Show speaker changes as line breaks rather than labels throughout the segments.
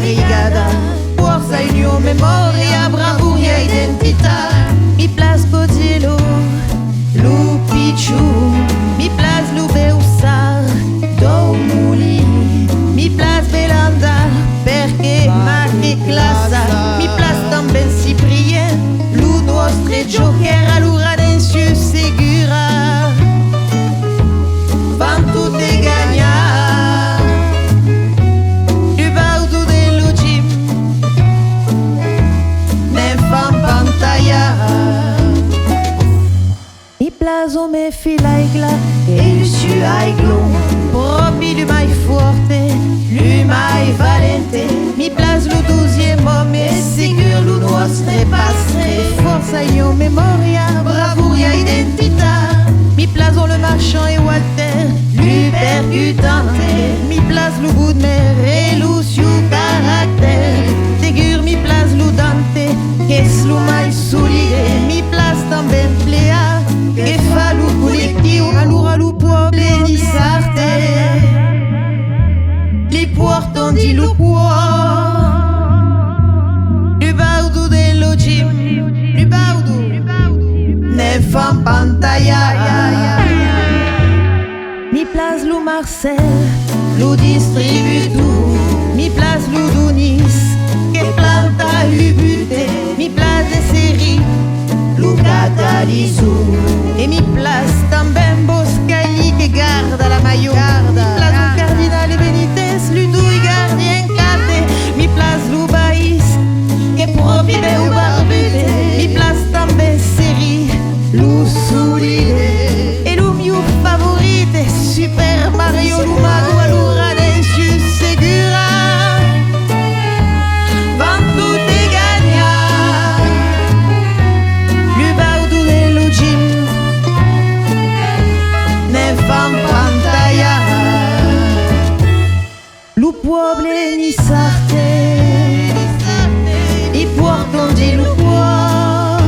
brigada, forza in mia memoria, bravura e identità. Mi place Cotiello, lu Pichu, mi place lu Beussar, do Muli, mi place Belanda, perché ma che classa, mi place tamben Cyprien, lu nostre Joker, allora densiu segura, van tutte gagnar, du baudo dello gym, ne fan pantalla. Mi plazo me filaigla e il su aiglo, propi lu mai forte, lu mai valente. Mi plazo lu 12e homme e sigur lu nostre pastre, forza io memoria, bravura identità. Mi plazo le marchand e Walter, lu percutante. Mi plazo lu Goodmer e lu su caractère, sigur mi plazo lu Dante, che lu mai solide. Mi plazo tamben Plea, che fa lu collectiu, allora lu puoble di sarte, li porton di lu cuore, lu baudo dello gym, lu baudo, ne fan pantalla. Mi place lu Marcel, lu distributu, mi place lu Dunis, che planta lu bute, mi place de série, lu Catalisu, e mi place tamben Boscagli che garda la maillot, mi place lu Cardinale Benitez, lu dui gardien cate, mi place lu Bais, che propi beu barbute, mi place tamben série, lu solide, e lu mio favorite, Super Mario lu mago, allora densiu segura, van tutte gagnar, lu baudo dello gym, ne fan pantalla, lu puoble ni sarte, i porton di lu cuore,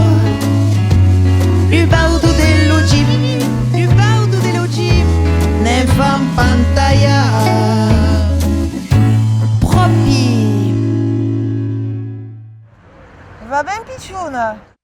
lu baudo dello gym, lu baudo dello gym, ne fan pantalla, propi.
Va ben, Pichouna?